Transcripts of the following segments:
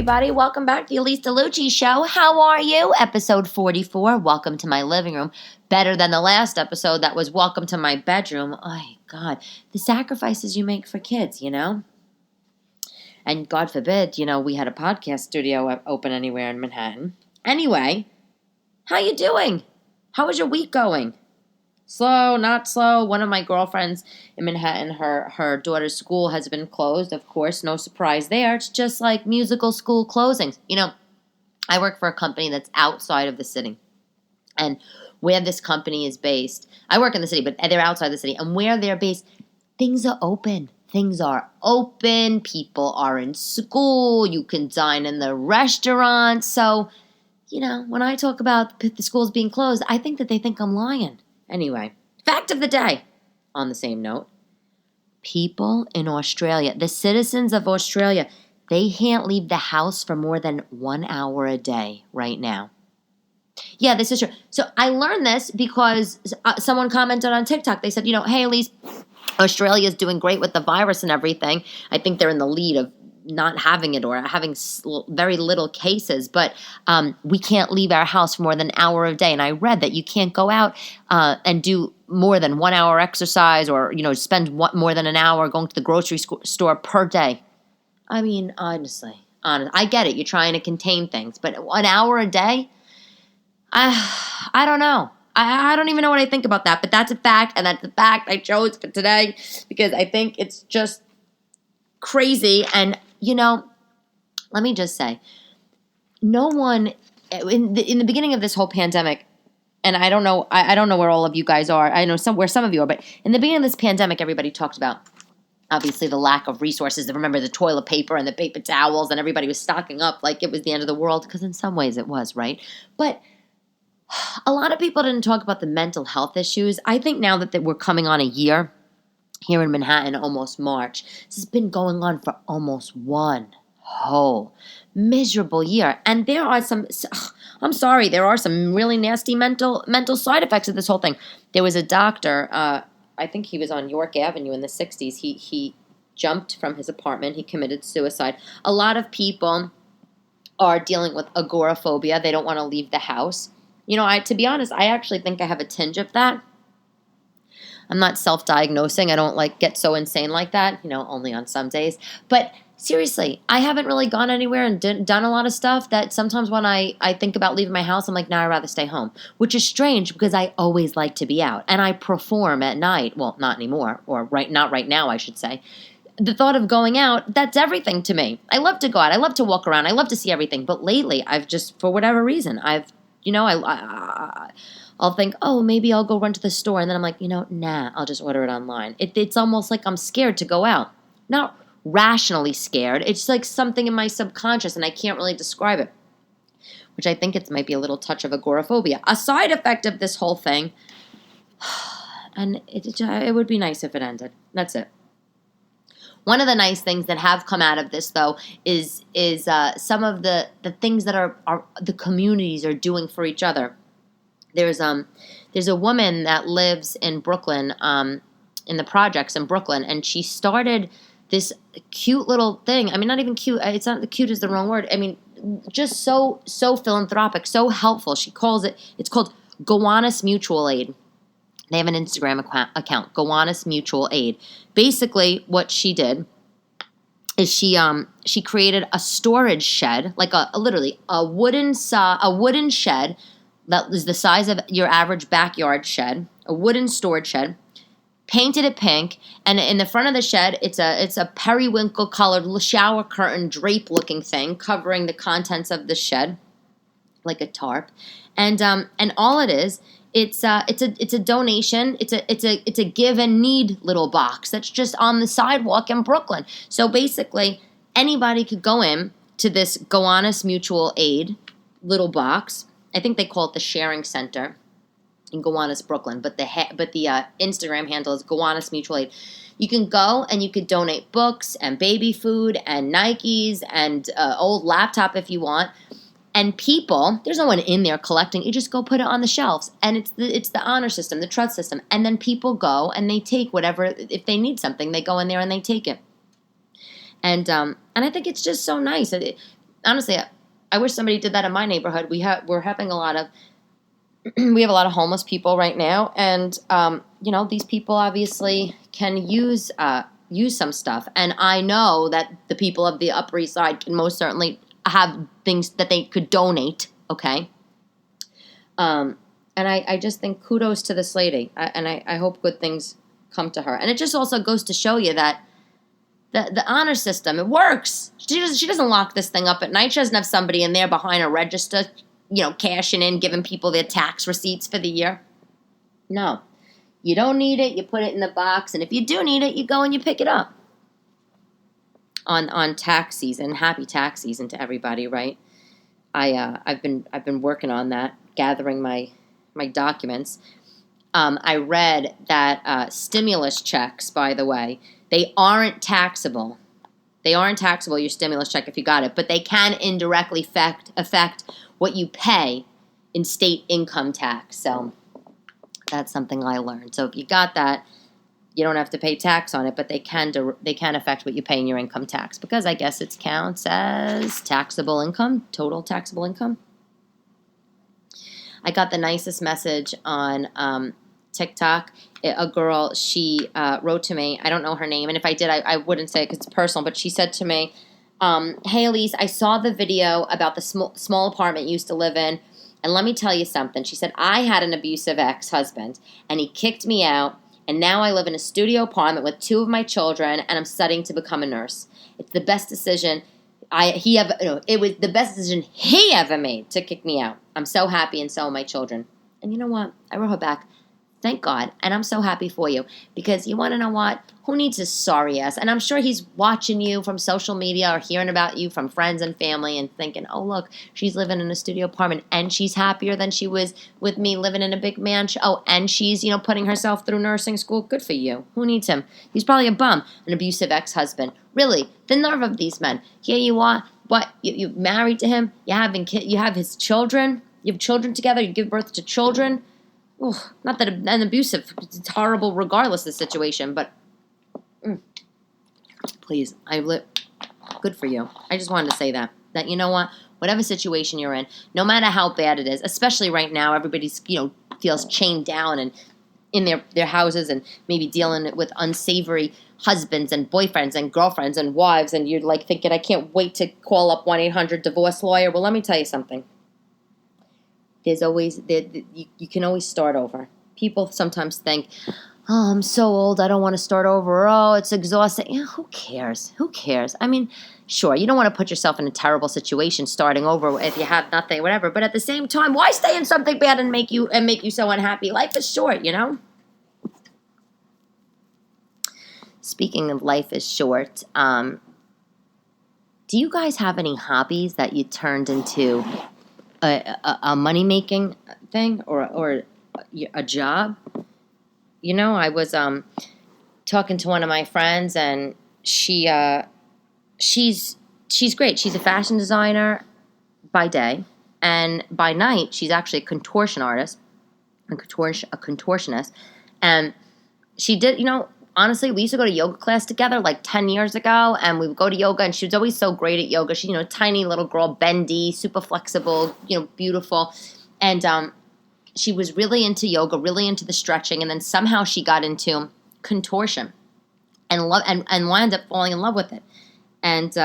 everybody. Welcome back to the Elyse DeLucci Show. How are you? Episode 44, Welcome to My Living Room. Better than the last episode that was Welcome to My Bedroom. Oh, God. The sacrifices you make for kids, you know? And God forbid, we had a podcast studio open anywhere in Manhattan. Anyway, how you doing? How was your week going? Slow, not slow. One of my girlfriends in Manhattan, her daughter's school has been closed. Of course, no surprise there. It's just like musical school closings. I work for a company that's outside of the city. And where this company is based, I work in the city, but they're outside the city. And where they're based, things are open. Things are open. People are in school. You can dine in the restaurant. So, when I talk about the schools being closed, I think that they think I'm lying. Anyway, fact of the day. On the same note, people in Australia, the citizens of Australia, they can't leave the house for more than 1 hour a day right now. Yeah, this is true. So I learned this because someone commented on TikTok. They said, hey, Elyse, Australia is doing great with the virus and everything. I think they're in the lead of not having it or having very little cases, but we can't leave our house for more than an hour a day. And I read that you can't go out and do more than 1 hour exercise or, spend more than an hour going to the grocery store per day. I mean, honestly, I get it. You're trying to contain things, but 1 hour a day? I don't know. I don't even know what I think about that, but that's a fact, and that's the fact I chose for today because I think it's just crazy. And let me just say, no one in the beginning of this whole pandemic, and I don't know where all of you guys are. I know where some of you are, but in the beginning of this pandemic, everybody talked about obviously the lack of resources. Remember the toilet paper and the paper towels, and everybody was stocking up like it was the end of the world, because in some ways it was, right? But a lot of people didn't talk about the mental health issues. I think now that we're coming on a year here in Manhattan, almost March, this has been going on for almost one whole miserable year. And there are there are some really nasty mental side effects of this whole thing. There was a doctor, I think he was on York Avenue in the 60s. He jumped from his apartment. He committed suicide. A lot of people are dealing with agoraphobia. They don't want to leave the house. To be honest, I actually think I have a tinge of that. I'm not self-diagnosing. I don't get so insane like that, only on some days. But seriously, I haven't really gone anywhere and done a lot of stuff that sometimes when I think about leaving my house, I'm like, nah, I'd rather stay home, which is strange because I always like to be out and I perform at night. Well, not anymore, or not right now, I should say. The thought of going out, that's everything to me. I love to go out. I love to walk around. I love to see everything. But lately, I've just, for whatever reason, I'll think, oh, maybe I'll go run to the store. And then I'm like, nah, I'll just order it online. It's almost like I'm scared to go out. Not rationally scared. It's like something in my subconscious, and I can't really describe it, which I think it might be a little touch of agoraphobia. A side effect of this whole thing, and it would be nice if it ended. That's it. One of the nice things that have come out of this, though, is some of the things that are the communities are doing for each other. There's a woman that lives in Brooklyn, in the projects in Brooklyn, and she started this cute little thing. I mean, not even cute. It's not, the cute is the wrong word. I mean, just so philanthropic, so helpful. It's called Gowanus Mutual Aid. They have an Instagram account, Gowanus Mutual Aid. Basically, what she did is she created a storage shed, like literally a wooden shed that is the size of your average backyard shed, a wooden storage shed, painted it pink, and in the front of the shed, it's a periwinkle colored shower curtain drape looking thing covering the contents of the shed, like a tarp, and all it is. It's a donation. It's a give and need little box that's just on the sidewalk in Brooklyn. So basically, anybody could go in to this Gowanus Mutual Aid little box. I think they call it the Sharing Center in Gowanus, Brooklyn, but the Instagram handle is Gowanus Mutual Aid. You can go and you could donate books and baby food and Nikes and old laptop if you want. And people, there's no one in there collecting. You just go put it on the shelves, and it's the honor system, the trust system. And then people go and they take whatever. If they need something, they go in there and they take it. And I think it's just so nice. honestly, I wish somebody did that in my neighborhood. We're having a lot of we have a lot of homeless people right now, and these people obviously can use some stuff. And I know that the people of the Upper East Side can most certainly have things that they could donate. Okay, and I just think kudos to this lady, and I hope good things come to her. And it just also goes to show you that the honor system, it works. She doesn't lock this thing up at night. She doesn't have somebody in there behind a register, cashing in, giving people their tax receipts for the year. No. You don't need it, you put it in the box, and if you do need it, you go and you pick it up. On tax season, happy tax season to everybody, right? I've been working on that, gathering my documents. I read that stimulus checks, by the way, they aren't taxable. They aren't taxable, your stimulus check, if you got it, but they can indirectly affect what you pay in state income tax. So that's something I learned. So if you got that, you don't have to pay tax on it, but they can affect what you pay in your income tax, because I guess it counts as taxable income, total taxable income. I got the nicest message on TikTok. A girl, she wrote to me. I don't know her name, and if I did, I wouldn't say it because it's personal, but she said to me, hey, Elyse, I saw the video about the small apartment you used to live in, and let me tell you something. She said, I had an abusive ex-husband, and he kicked me out, and now I live in a studio apartment with 2 of my children, and I'm studying to become a nurse. It's the best decision it was the best decision he ever made to kick me out. I'm so happy, and so are my children. And you know what? I wrote her back, thank God, and I'm so happy for you, because you want to know what? Who needs his sorry ass? And I'm sure he's watching you from social media or hearing about you from friends and family and thinking, oh, look, she's living in a studio apartment, and she's happier than she was with me living in a big mansion. Oh, and she's, putting herself through nursing school. Good for you. Who needs him? He's probably a bum, an abusive ex-husband. Really, the nerve of these men. Here you are. What? You're married to him. You have his children. You have children together. You give birth to children. Ooh, not that an abusive, it's horrible regardless of the situation, but please, good for you. I just wanted to say that you know what, whatever situation you're in, no matter how bad it is, especially right now, everybody's, feels chained down and in their houses and maybe dealing with unsavory husbands and boyfriends and girlfriends and wives, and you're like thinking, I can't wait to call up 1-800-divorce lawyer. Well, let me tell you something. There's always, you can always start over. People sometimes think, oh, I'm so old, I don't want to start over. Oh, it's exhausting. Yeah, who cares? Who cares? I mean, sure, you don't want to put yourself in a terrible situation starting over if you have nothing, whatever. But at the same time, why stay in something bad and make you so unhappy? Life is short, Speaking of life is short, do you guys have any hobbies that you turned into a money-making thing or a job? I was talking to one of my friends, and she's great. She's a fashion designer by day, and by night she's actually a contortion artist, a contortionist. And she did, honestly, we used to go to yoga class together like 10 years ago, and we would go to yoga, and she was always so great at yoga. She's, tiny little girl, bendy, super flexible, beautiful. And she was really into yoga, really into the stretching, and then somehow she got into contortion and wound up falling in love with it. And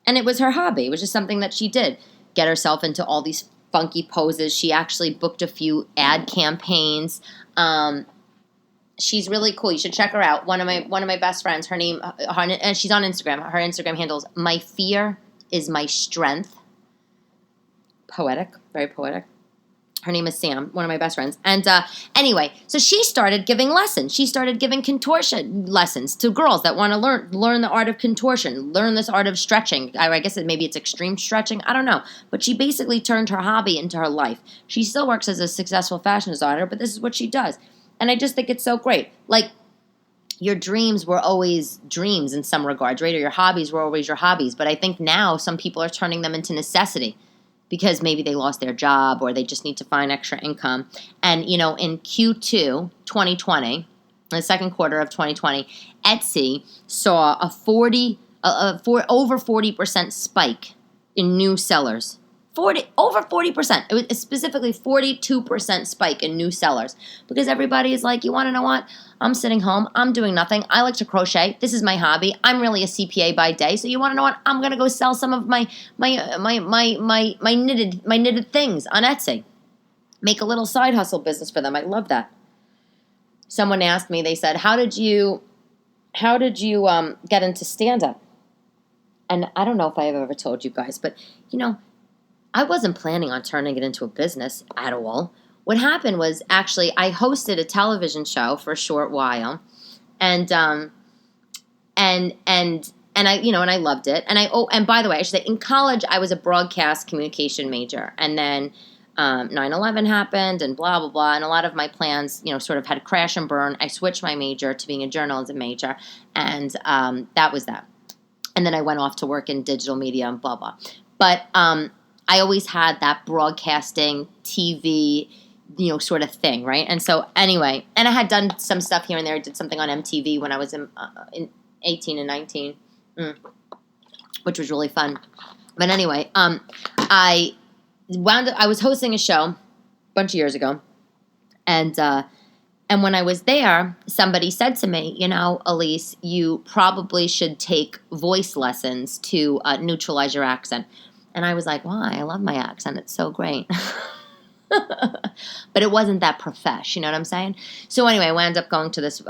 it was her hobby. It was just something that she did, get herself into all these funky poses. She actually booked a few ad campaigns. She's really cool. You should check her out. One of my best friends, and she's on Instagram. Her Instagram handle is My Fear Is My Strength. Poetic, very poetic. Her name is Sam, one of my best friends. And anyway, so she started giving lessons. She started giving contortion lessons to girls that want to learn the art of contortion, learn this art of stretching. I guess maybe it's extreme stretching. I don't know. But she basically turned her hobby into her life. She still works as a successful fashion designer, but this is what she does. And I just think it's so great. Like, your dreams were always dreams in some regards, right? Or your hobbies were always your hobbies. But I think now some people are turning them into necessity because maybe they lost their job or they just need to find extra income. And, in Q2 2020, the second quarter of 2020, Etsy saw over 40% spike in new sellers. Over 40%. It was specifically 42% spike in new sellers because everybody is like, you want to know what? I'm sitting home. I'm doing nothing. I like to crochet. This is my hobby. I'm really a CPA by day. So you want to know what? I'm going to go sell some of my knitted things on Etsy. Make a little side hustle business for them. I love that. Someone asked me, they said, how did you get into stand-up? And I don't know if I have ever told you guys, but, I wasn't planning on turning it into a business at all. What happened was, actually, I hosted a television show for a short while, and I loved it. And by the way, I should say, in college, I was a broadcast communication major, and then 9/11 happened, and blah blah blah, and a lot of my plans, sort of had crash and burn. I switched my major to being a journalism major, and that was that. And then I went off to work in digital media and blah blah. But I always had that broadcasting, TV, sort of thing, right? And so anyway, and I had done some stuff here and there. I did something on MTV when I was in 18 and 19, which was really fun. But anyway, I was hosting a show a bunch of years ago, and when I was there, somebody said to me, Elyse, you probably should take voice lessons to neutralize your accent. And I was like, why? I love my accent. It's so great. But it wasn't that profesh, you know what I'm saying? So anyway, I wound up going to this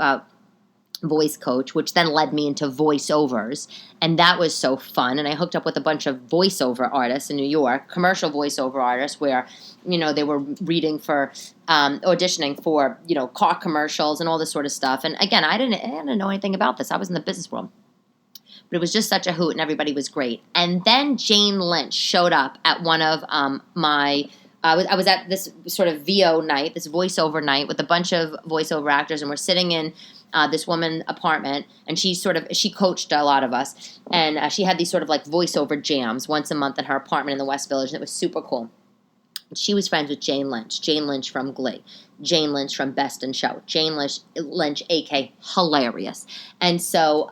voice coach, which then led me into voiceovers. And that was so fun. And I hooked up with a bunch of voiceover artists in New York, commercial voiceover artists where, they were reading for, auditioning for, car commercials and all this sort of stuff. And again, I didn't know anything about this. I was in the business world. But it was just such a hoot, and everybody was great. And then Jane Lynch showed up at one of I was at this sort of VO night, this voiceover night with a bunch of voiceover actors, and we're sitting in this woman's apartment, and she coached a lot of us, and she had these sort of like voiceover jams once a month in her apartment in the West Village, and it was super cool. She was friends with Jane Lynch from Glee, Jane Lynch from Best in Show, Jane Lynch, a.k.a. hilarious. And so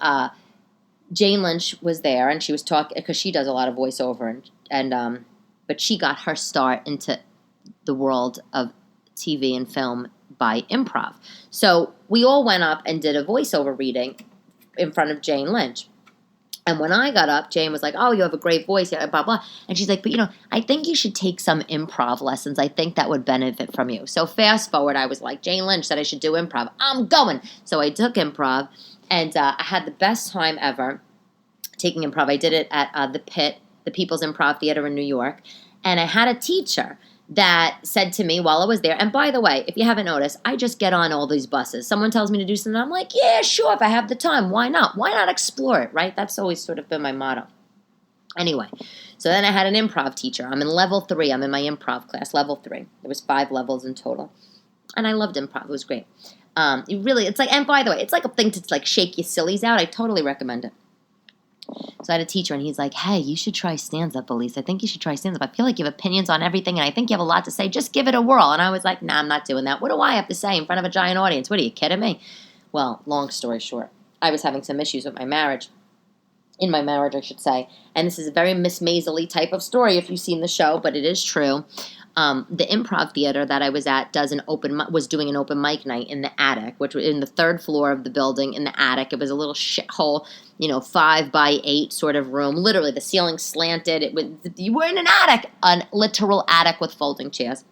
Jane Lynch was there, and she was talking because she does a lot of voiceover, and but she got her start into the world of TV and film by improv. So we all went up and did a voiceover reading in front of Jane Lynch. And when I got up, Jane was like, oh, you have a great voice, blah, blah. And she's like, but, I think you should take some improv lessons. I think that would benefit from you. So fast forward, I was like, Jane Lynch said I should do improv. I'm going. So I took improv, and I had the best time ever taking improv. I did it at the Pit, the People's Improv Theater in New York. And I had a teacher that said to me while I was there, and by the way, if you haven't noticed, I just get on all these buses. Someone tells me to do something, I'm like, yeah, sure, if I have the time, why not? Why not explore it, right? That's always sort of been my motto. Anyway, so then I had an improv teacher. I'm in level 3. I'm in my improv class, level 3. There was 5 levels in total. And I loved improv. It was great. It's like, and by the way, it's like a thing to like shake your sillies out. I totally recommend it. So I had a teacher, and he's like, hey, you should try stand-up, Elyse. I think you should try stand-up. I feel like you have opinions on everything, and I think you have a lot to say. Just give it a whirl. And I was like, nah, I'm not doing that. What do I have to say in front of a giant audience? What, are you kidding me? Well, long story short, I was having some issues with my marriage. In my marriage, I should say. And this is a very Miss Maisel-y type of story if you've seen the show, but it is true. The improv theater that I was at was doing an open mic night in the attic, which was in the 3rd floor of the building in the attic. It was a little shithole, 5 by 8 sort of room. Literally, the ceiling slanted. You were in an attic, a literal attic with folding chairs.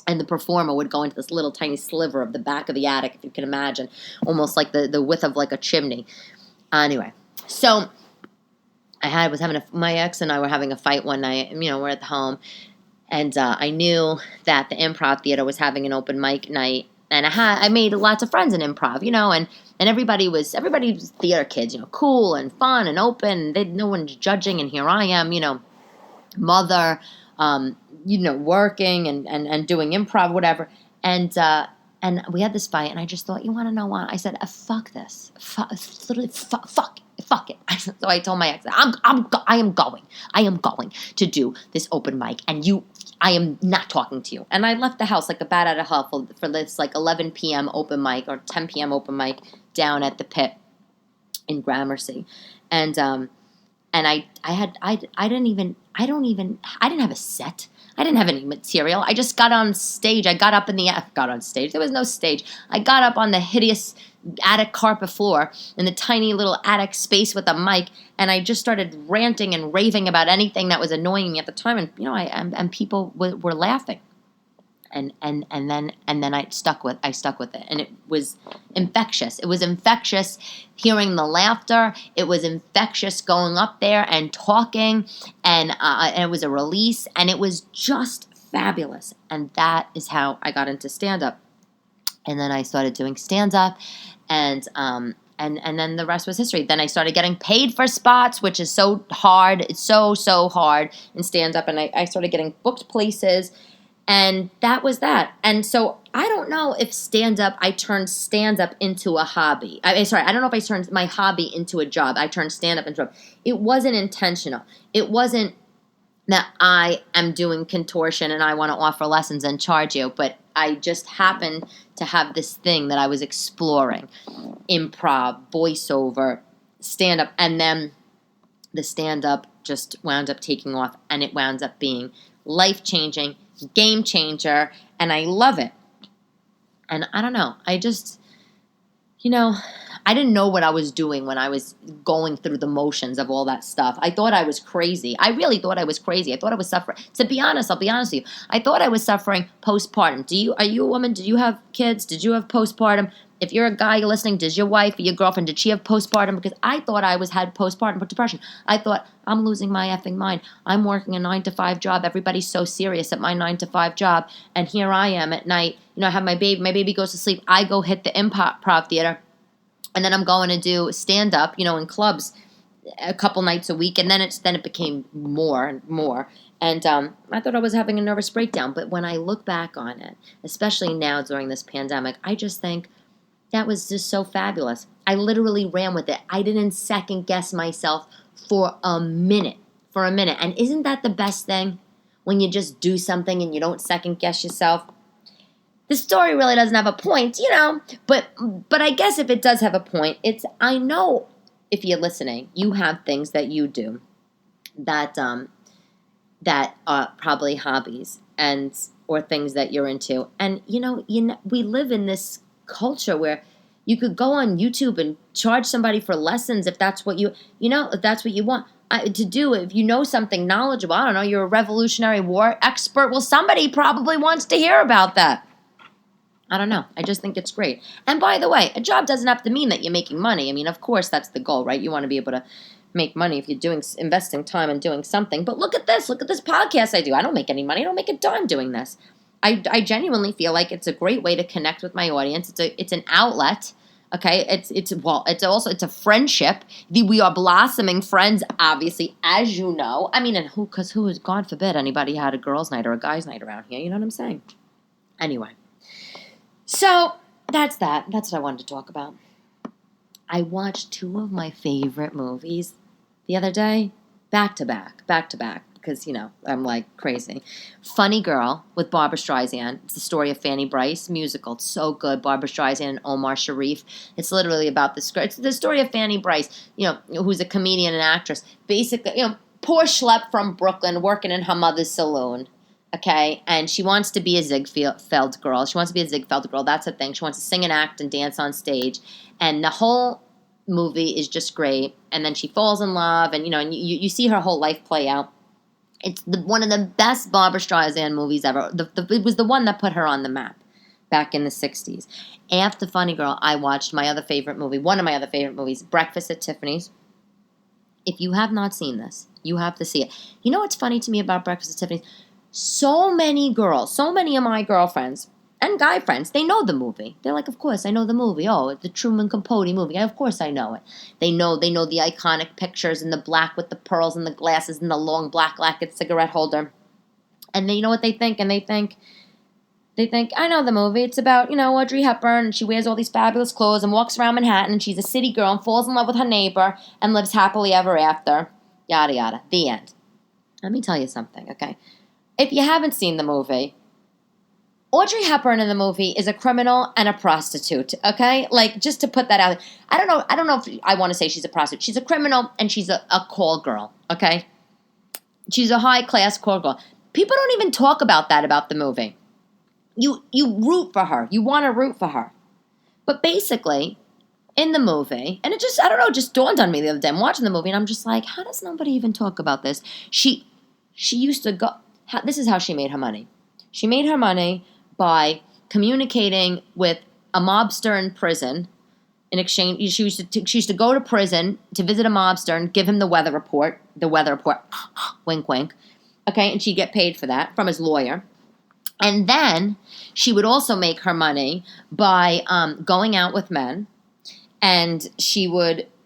And the performer would go into this little tiny sliver of the back of the attic, if you can imagine, almost like the width of like a chimney. Anyway, so my ex and I were having a fight one night. We're at home. And I knew that the improv theater was having an open mic night, and I made lots of friends in improv, and everybody was theater kids, cool and fun and open. No one's judging, and here I am, mother, working and doing improv, whatever. And we had this fight, and I just thought, you want to know what? I said, fuck this, literally fuck it. So I told my ex, I am going to do this open mic, and I am not talking to you. And I left the house like a bat out of hell for this like 11 p.m. open mic or 10 p.m. open mic down at the Pit in Gramercy. And And I didn't have a set. I didn't have any material. I just got on stage. Got on stage. There was no stage. I got up on the hideous attic carpet floor in the tiny little attic space with a mic, and I just started ranting and raving about anything that was annoying me at the time. And and people were laughing. And then I stuck with it, and it was infectious. It was infectious hearing the laughter. It was infectious going up there and talking, and it was a release, and it was just fabulous. And that is how I got into stand-up. And then I started doing stand-up, and then the rest was history. Then I started getting paid for spots, which is so hard. It's so hard in stand-up, and I started getting booked places. And that was that. And so I don't know if I turned stand-up into a hobby. I don't know if I turned my hobby into a job. I turned stand-up into a job. It wasn't intentional. It wasn't that I am doing contortion and I want to offer lessons and charge you. But I just happened to have this thing that I was exploring. Improv, voiceover, stand-up. And then the stand-up just wound up taking off. And it wound up being life-changing, game changer, and I love it. And I don't know, I just, I didn't know what I was doing when I was going through the motions of all that stuff. I thought I was crazy. I really thought I was crazy. I thought I was suffering. To be honest, I'll be honest with you. I thought I was suffering postpartum. Are you a woman? Do you have kids? Did you have postpartum? If you're a guy listening, does your wife or your girlfriend, did she have postpartum? Because I thought I had postpartum depression. I thought, I'm losing my effing mind. I'm working a 9-to-5 job. Everybody's so serious at my 9-to-5 job. And here I am at night. I have my baby. My baby goes to sleep. I go hit the improv theater. And then I'm going to do stand-up, in clubs a couple nights a week. And then it became more and more. And I thought I was having a nervous breakdown. But when I look back on it, especially now during this pandemic, I just think, that was just so fabulous. I literally ran with it. I didn't second guess myself for a minute. And isn't that the best thing? When you just do something and you don't second guess yourself. The story really doesn't have a point, But I guess if it does have a point, I know if you're listening, you have things that you do that are probably hobbies or things that you're into. And we live in this culture where you could go on YouTube and charge somebody for lessons if that's what if that's what you want to do. If you know something knowledgeable, I don't know, you're a Revolutionary War expert. Well, somebody probably wants to hear about that. I don't know. I just think it's great. And by the way, a job doesn't have to mean that you're making money. I mean, of course, that's the goal, right? You want to be able to make money if you're investing time and doing something. But look at this podcast I do. I don't make any money. I don't make a dime doing this. I genuinely feel like it's a great way to connect with my audience. It's an outlet. Okay, it's a friendship. We are blossoming friends, obviously, as you know. I mean, and who is, God forbid, anybody had a girls' night or a guys' night around here. You know what I'm saying? Anyway, so that's that. That's what I wanted to talk about. I watched 2 of my favorite movies the other day, back to back. Because, I'm like crazy. Funny Girl with Barbra Streisand. It's the story of Fanny Bryce, musical. It's so good. Barbra Streisand and Omar Sharif. It's literally about it's the story of Fanny Bryce, who's a comedian and actress. Basically, poor schlep from Brooklyn working in her mother's saloon. Okay? And she wants to be a Ziegfeld girl. That's the thing. She wants to sing and act and dance on stage. And the whole movie is just great. And then she falls in love. And, and you see her whole life play out. It's one of the best Barbra Streisand movies ever. It was the one that put her on the map back in the 60s. After Funny Girl, I watched one of my other favorite movies, Breakfast at Tiffany's. If you have not seen this, you have to see it. You know what's funny to me about Breakfast at Tiffany's? So many of my girlfriends and guy friends, they know the movie. They're like, of course, I know the movie. Oh, the Truman Capote movie. Of course I know it. They know the iconic pictures in the black with the pearls and the glasses and the long black lacquered cigarette holder. And you know what they think? And they think, I know the movie. It's about, Audrey Hepburn, and she wears all these fabulous clothes and walks around Manhattan, and she's a city girl and falls in love with her neighbor and lives happily ever after. Yada, yada. The end. Let me tell you something, okay? If you haven't seen the movie, Audrey Hepburn in the movie is a criminal and a prostitute, okay? Like, just to put that out. I don't know if I want to say she's a prostitute. She's a criminal and she's a call girl, okay? She's a high-class call girl. People don't even talk about that about the movie. You root for her. You want to root for her. But basically, in the movie, and it just, I don't know, it just dawned on me the other day. I'm watching the movie and I'm just like, how does nobody even talk about this? She used to go, this is how she made her money. She made her money by communicating with a mobster in prison. In exchange, she used to go to prison to visit a mobster and give him the weather report, wink, wink, okay, and she'd get paid for that from his lawyer. And then she would also make her money by going out with men, and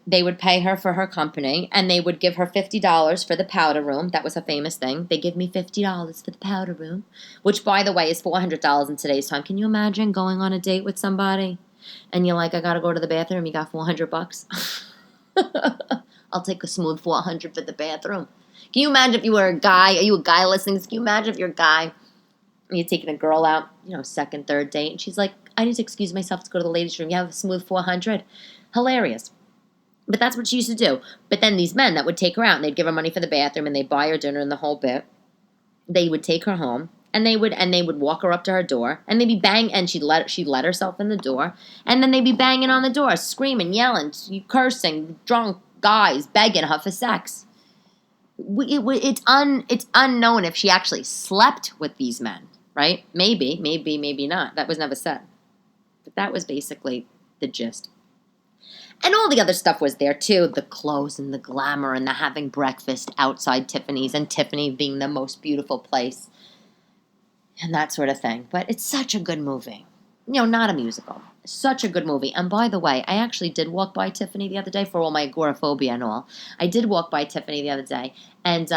they would pay her for her company, and they would give her $50 for the powder room. That was a famous thing. They give me $50 for the powder room, which, by the way, is $400 in today's time. Can you imagine going on a date with somebody, and you're like, I got to go to the bathroom, you got $400? I'll take a smooth $400 for the bathroom. Can you imagine if you were a guy? Are you a guy listening? Can you imagine if you're a guy and you're taking a girl out, second, third date, and she's like, I need to excuse myself to go to the ladies' room. You have a smooth $400? Hilarious. But that's what she used to do. But then these men that would take her out, and they'd give her money for the bathroom, and they'd buy her dinner and the whole bit. They would take her home, and they would walk her up to her door, and they'd be banging, and she'd let herself in the door, and then they'd be banging on the door, screaming, yelling, cursing, drunk guys begging her for sex. It's unknown if she actually slept with these men, right? Maybe not. That was never said. But that was basically the gist. And all the other stuff was there, too. The clothes and the glamour and the having breakfast outside Tiffany's, and Tiffany being the most beautiful place and that sort of thing. But it's such a good movie. Not a musical. Such a good movie. And by the way, I actually did walk by Tiffany the other day for all my agoraphobia and all. I did walk by Tiffany the other day, and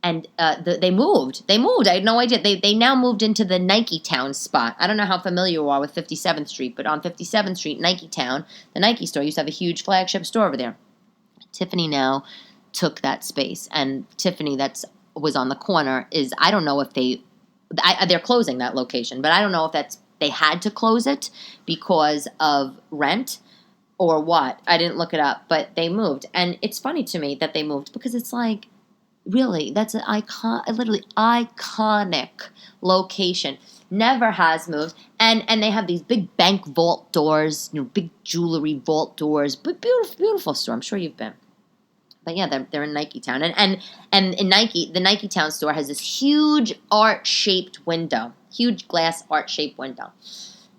they moved. I had no idea. They now moved into the Nike Town spot. I don't know how familiar you are with 57th Street, but on 57th Street, Nike Town, the Nike store used to have a huge flagship store over there. Tiffany now took that space, and Tiffany was on the corner I don't know if they're closing that location, but I don't know if they had to close it because of rent or what. I didn't look it up, but they moved. And it's funny to me that they moved because it's like, really, that's an literally iconic location. Never has moved. And they have these big bank vault doors, big jewelry vault doors. But beautiful, beautiful store. I'm sure you've been. But yeah, they're in Nike Town. And in the Nike Town store has this huge art-shaped window. Huge glass art-shaped window.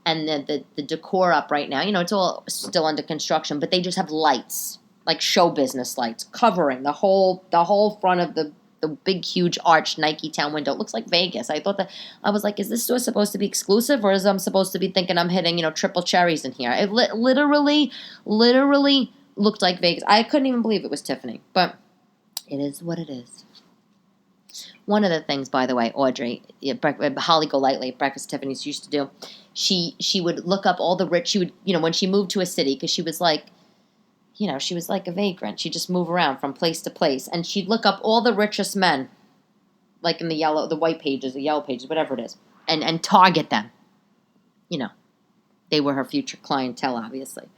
And the decor up right now, it's all still under construction, but they just have lights. Like show business lights covering the whole front of the big, huge arched Nike Town window. It looks like Vegas. I was like, is this store supposed to be exclusive, or is I'm supposed to be thinking I'm hitting, triple cherries in here? It literally looked like Vegas. I couldn't even believe it was Tiffany, but it is what it is. One of the things, by the way, Audrey, Holly GoLightly at Breakfast Tiffany's used to do, she would look up all the rich, when she moved to a city, because she was like, she was like a vagrant. She'd just move around from place to place. And she'd look up all the richest men, like in the white pages, the yellow pages, whatever it is, and target them. They were her future clientele, obviously.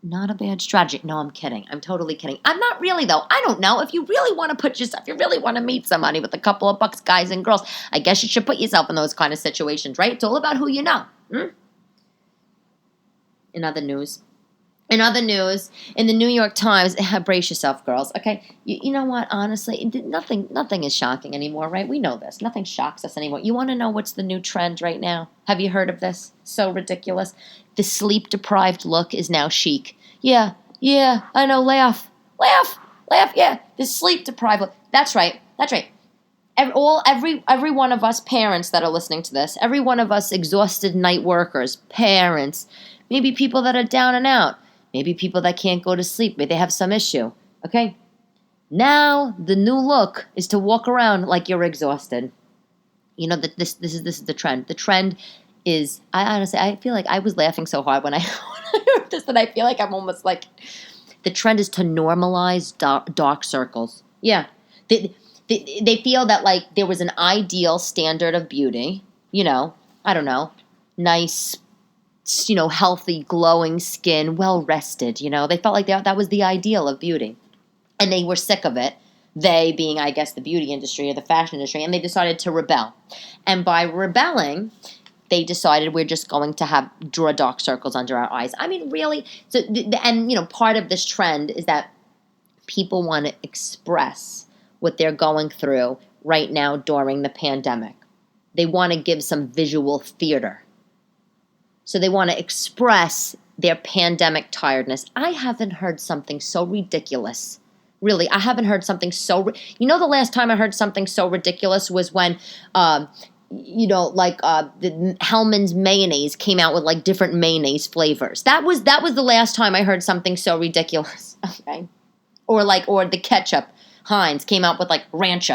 Not a bad strategy. No, I'm kidding. I'm totally kidding. I'm not really, though. I don't know. If you really want to if you really want to meet somebody with a couple of bucks, guys and girls, I guess you should put yourself in those kind of situations, right? It's all about who you know. In other news, in the New York Times, brace yourself, girls, okay? You know what, honestly, nothing is shocking anymore, right? We know this. Nothing shocks us anymore. You want to know what's the new trend right now? Have you heard of this? So ridiculous. The sleep-deprived look is now chic. Yeah, I know, laugh, yeah. The sleep-deprived look. That's right. Every one of us parents that are listening to this, every one of us exhausted night workers, parents, maybe people that are down and out, maybe people that can't go to sleep, maybe they have some issue, okay? Now, the new look is to walk around like you're exhausted. This is the trend. The trend is, I feel like I was laughing so hard when I heard this that I feel like I'm almost like, the trend is to normalize dark circles. Yeah. They feel that, like, there was an ideal standard of beauty, I don't know, nice, healthy, glowing skin, well rested. They felt like that was the ideal of beauty. And they were sick of it. They being, I guess, the beauty industry or the fashion industry. And they decided to rebel. And by rebelling, they decided we're just going to draw dark circles under our eyes. I mean, really. So, part of this trend is that people want to express what they're going through right now during the pandemic. They want to give some visual theater. So they want to express their pandemic tiredness. I haven't heard something so ridiculous. Really, I haven't heard something so... the last time I heard something so ridiculous was when, the Hellmann's mayonnaise came out with, like, different mayonnaise flavors. That was the last time I heard something so ridiculous, okay? Or the ketchup. Heinz came out with, like, ranch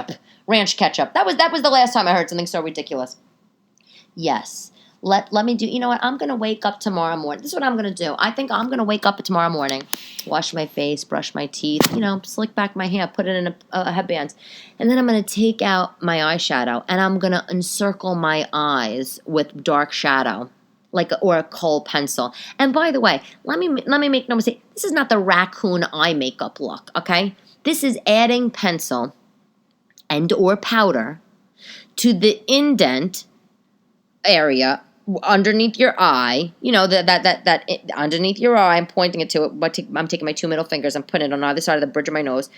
ketchup. That was the last time I heard something so ridiculous. Yes. Let me do, I'm going to wake up tomorrow morning. This is what I'm going to do. I think I'm going to wake up tomorrow morning, wash my face, brush my teeth, slick back my hair, put it in a headband. And then I'm going to take out my eyeshadow and I'm going to encircle my eyes with dark shadow, or a kohl pencil. And by the way, let me make no mistake. This is not the raccoon eye makeup look, okay? This is adding pencil and or powder to the indent area underneath your eye, that underneath your eye. I'm pointing it to it, but I'm taking my two middle fingers and putting it on either side of the bridge of my nose,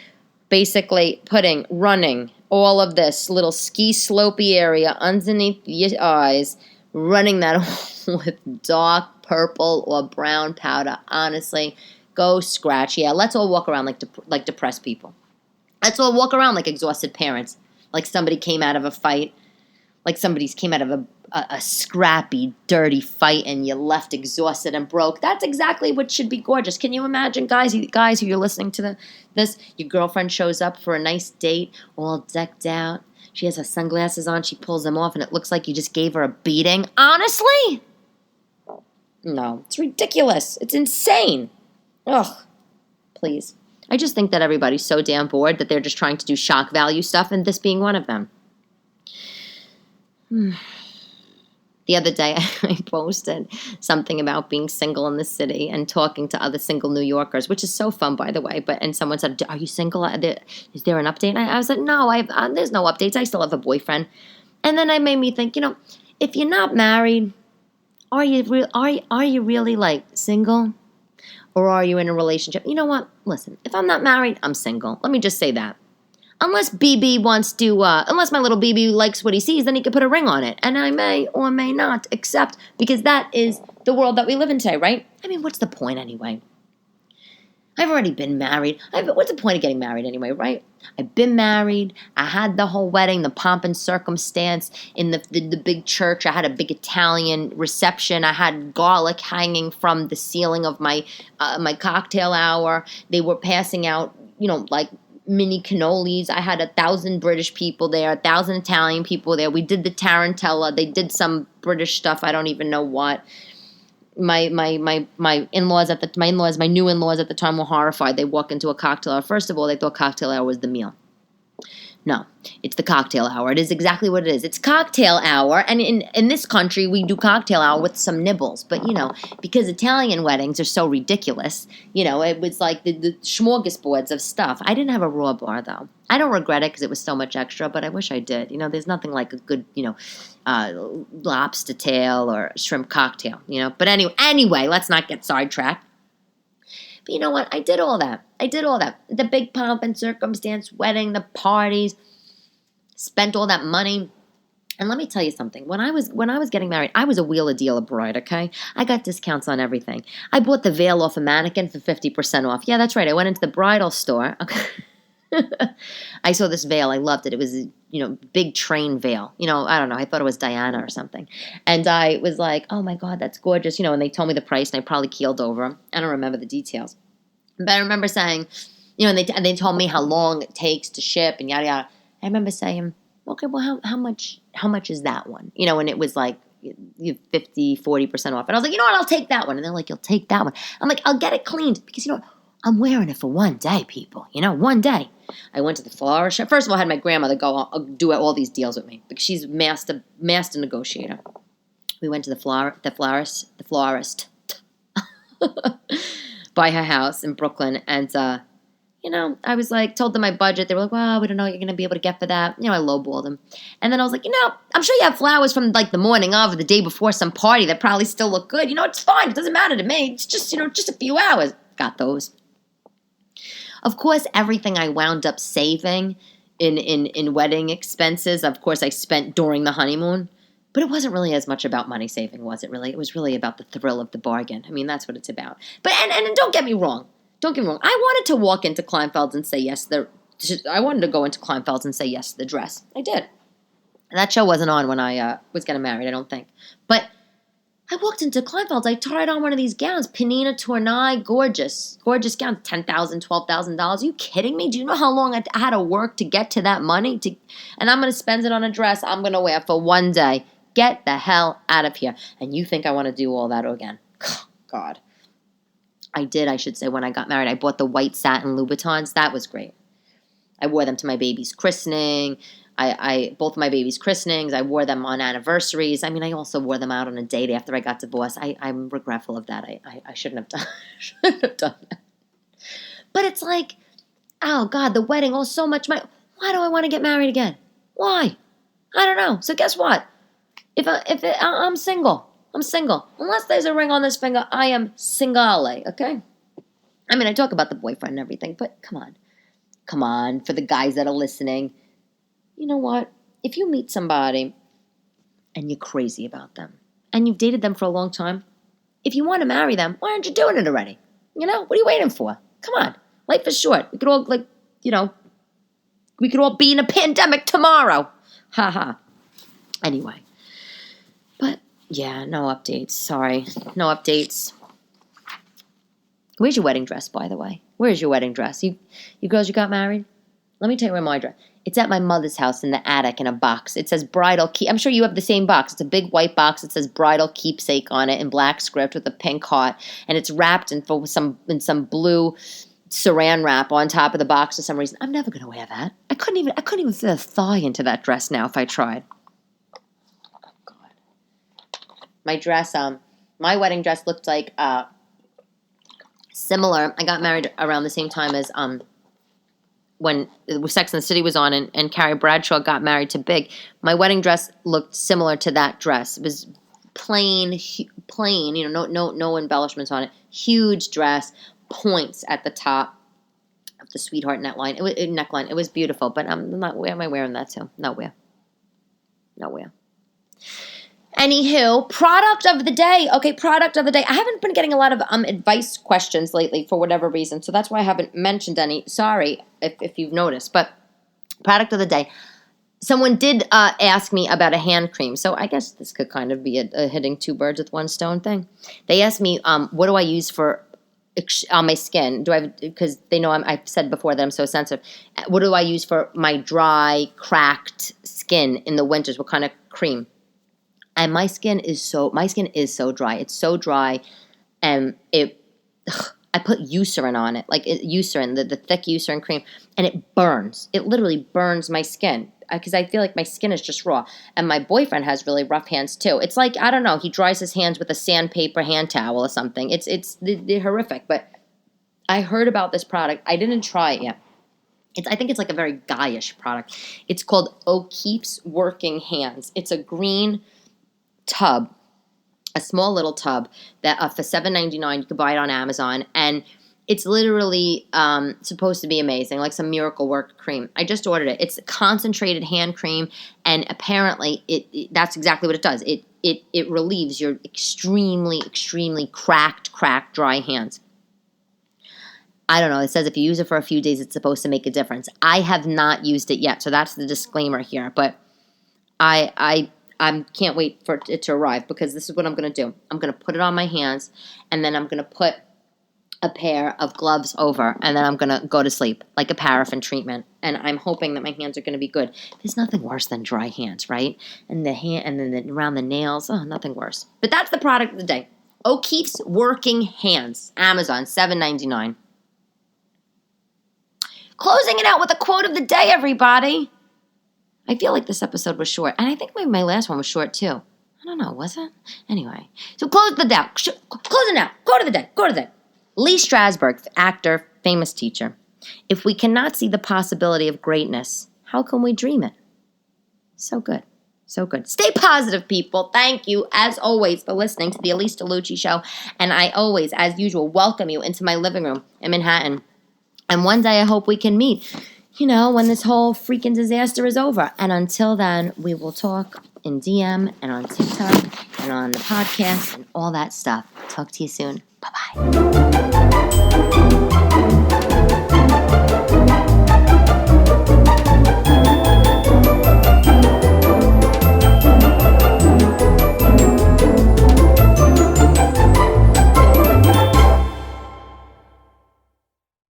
basically running all of this little ski slopey area underneath your eyes, running that with dark purple or brown powder. Honestly, go scratch. Yeah, let's all walk around like depressed people. Let's all walk around like exhausted parents, like somebody came out of a fight, like somebody's came out of a scrappy, dirty fight and you left exhausted and broke. That's exactly what should be gorgeous. Can you imagine, guys who you're listening to this, your girlfriend shows up for a nice date, all decked out. She has her sunglasses on. She pulls them off and it looks like you just gave her a beating. Honestly? No, it's ridiculous. It's insane. Ugh, please. I just think that everybody's so damn bored that they're just trying to do shock value stuff, and this being one of them. The other day, I posted something about being single in the city and talking to other single New Yorkers, which is so fun, by the way. And someone said, "Are you single? Is there an update?" And I was like, "No, there's no updates. I still have a boyfriend." And then it made me think, if you're not married, are you really like single, or are you in a relationship? You know what? Listen, if I'm not married, I'm single. Let me just say that. Unless BB wants to, unless my little BB likes what he sees, then he could put a ring on it. And I may or may not accept, because that is the world that we live in today, right? I mean, what's the point anyway? I've already been married. What's the point of getting married anyway, right? I've been married. I had the whole wedding, the pomp and circumstance in the big church. I had a big Italian reception. I had garlic hanging from the ceiling of my cocktail hour. They were passing out, like mini cannolis. I had 1,000 British people there, 1,000 Italian people there. We did the tarantella. They did some British stuff. I don't even know what. My in-laws my new in-laws at the time were horrified. They walk into a cocktail hour. First of all, they thought cocktail hour was the meal. No, it's the cocktail hour. It is exactly what it is. It's cocktail hour, and in this country, we do cocktail hour with some nibbles. But, because Italian weddings are so ridiculous, it was like the smorgasbords of stuff. I didn't have a raw bar, though. I don't regret it because it was so much extra, but I wish I did. There's nothing like a good, lobster tail or shrimp cocktail, But anyway, let's not get sidetracked. But you know what? I did all that. The big pomp and circumstance, wedding, the parties, spent all that money. And let me tell you something. When I was getting married, I was a wheeler dealer bride, okay? I got discounts on everything. I bought the veil off a mannequin for 50% off. Yeah, that's right. I went into the bridal store. Okay. I saw this veil. I loved it. It was, big train veil. I don't know. I thought it was Diana or something. And I was like, oh my God, that's gorgeous. And they told me the price and I probably keeled over. I don't remember the details. But I remember saying, and they told me how long it takes to ship and yada, yada. I remember saying, okay, well, how much is that one? And it was like 50, 40% off. And I was like, you know what? I'll take that one. And they're like, you'll take that one. I'm like, I'll get it cleaned because, I'm wearing it for one day, people. One day. I went to the florist shop. First of all, I had my grandmother do all these deals with me because she's master negotiator. We went to the florist by her house in Brooklyn, and I was like, told them my budget. They were like, well, we don't know what you're going to be able to get for that. I lowballed them. And then I was like, I'm sure you have flowers from like the morning of or the day before some party that probably still look good. It's fine. It doesn't matter to me. It's just, just a few hours. Got those. Of course, everything I wound up saving in wedding expenses, of course, I spent during the honeymoon. But it wasn't really as much about money saving, was it really? It was really about the thrill of the bargain. That's what it's about. But and don't get me wrong. Don't get me wrong. I wanted to walk into Kleinfeld's and say yes. I wanted to go into Kleinfeld's and say yes to the dress. I did. And that show wasn't on when I was getting married, I don't think. But I walked into Kleinfeld's. I tried on one of these gowns. Panina Tournai, gorgeous. Gorgeous gown. $10,000, $12,000. Are you kidding me? Do you know how long I had to work to get to that money? And I'm going to spend it on a dress I'm going to wear for one day. Get the hell out of here. And you think I want to do all that again? God. I should say, when I got married. I bought the white satin Louboutins. That was great. I wore them to my baby's christening. Both of my baby's christenings, I wore them on anniversaries. I also wore them out on a date after I got divorced. I'm regretful of that. I shouldn't have done that. But it's like, oh, God, the wedding, so much money. Why do I want to get married again? Why? I don't know. So guess what? I'm single. I'm single. Unless there's a ring on this finger, I am singale, okay? I talk about the boyfriend and everything, but come on. Come on, for the guys that are listening. You know what? If you meet somebody and you're crazy about them and you've dated them for a long time, if you want to marry them, why aren't you doing it already? What are you waiting for? Come on. Life is short. We could all, we could all be in a pandemic tomorrow. Ha ha. Anyway. But, yeah, no updates. Sorry. No updates. Where's your wedding dress, by the way? Where's your wedding dress? You girls, you got married? Let me tell you where my dress. It's at my mother's house in the attic in a box. It says bridal keep. I'm sure you have the same box. It's a big white box. It says bridal keepsake on it in black script with a pink heart, and it's wrapped in some blue saran wrap on top of the box for some reason. I'm never gonna wear that. I couldn't even fit a thigh into that dress now if I tried. Oh, God. My dress, my wedding dress looked like similar. I got married around the same time as when Sex and the City was on and Carrie Bradshaw got married to Big. My wedding dress looked similar to that dress. It was plain, no embellishments on it. Huge dress, points at the top of the sweetheart neckline. It was beautiful, but I'm not. Where am I wearing that to? Nowhere. Anywho, product of the day. Okay, product of the day. I haven't been getting a lot of advice questions lately for whatever reason, so that's why I haven't mentioned any. Sorry if you've noticed, but product of the day. Someone did ask me about a hand cream, so I guess this could kind of be a hitting two birds with one stone thing. They asked me, what do I use for on my skin? Because they know I've said before that I'm so sensitive. What do I use for my dry, cracked skin in the winters? What kind of cream? And my skin is so dry. It's so dry, and I put Eucerin on it, Eucerin, the thick Eucerin cream, and it burns. It literally burns my skin because I feel like my skin is just raw. And my boyfriend has really rough hands too. It's like, I don't know, he dries his hands with a sandpaper hand towel or something. They're horrific. But I heard about this product. I didn't try it yet. I think it's like a very guyish product. It's called O'Keefe's Working Hands. It's a green tub, a small little tub that for $7.99 you can buy it on Amazon, and it's literally supposed to be amazing, like some miracle work cream. I just ordered it. It's a concentrated hand cream, and apparently that's exactly what it does. It relieves your extremely cracked, dry hands. I don't know. It says if you use it for a few days, it's supposed to make a difference. I have not used it yet, so that's the disclaimer here. But I can't wait for it to arrive, because this is what I'm going to do. I'm going to put it on my hands, and then I'm going to put a pair of gloves over, and then I'm going to go to sleep, like a paraffin treatment. And I'm hoping that my hands are going to be good. There's nothing worse than dry hands, right? And then around the nails, nothing worse. But that's the product of the day. O'Keefe's Working Hands, Amazon, $7.99. Closing it out with a quote of the day, everybody. I feel like this episode was short, and I think my last one was short too. I don't know, was it? Anyway, so close it out. Close it out. Quote of the day. Quote of the day. Lee Strasberg, actor, famous teacher. If we cannot see the possibility of greatness, how can we dream it? So good. So good. Stay positive, people. Thank you, as always, for listening to the Elyse DeLucci Show. And I always, as usual, welcome you into my living room in Manhattan. And one day I hope we can meet, when this whole freaking disaster is over. And until then, we will talk in DM and on TikTok and on the podcast and all that stuff. Talk to you soon. Bye-bye.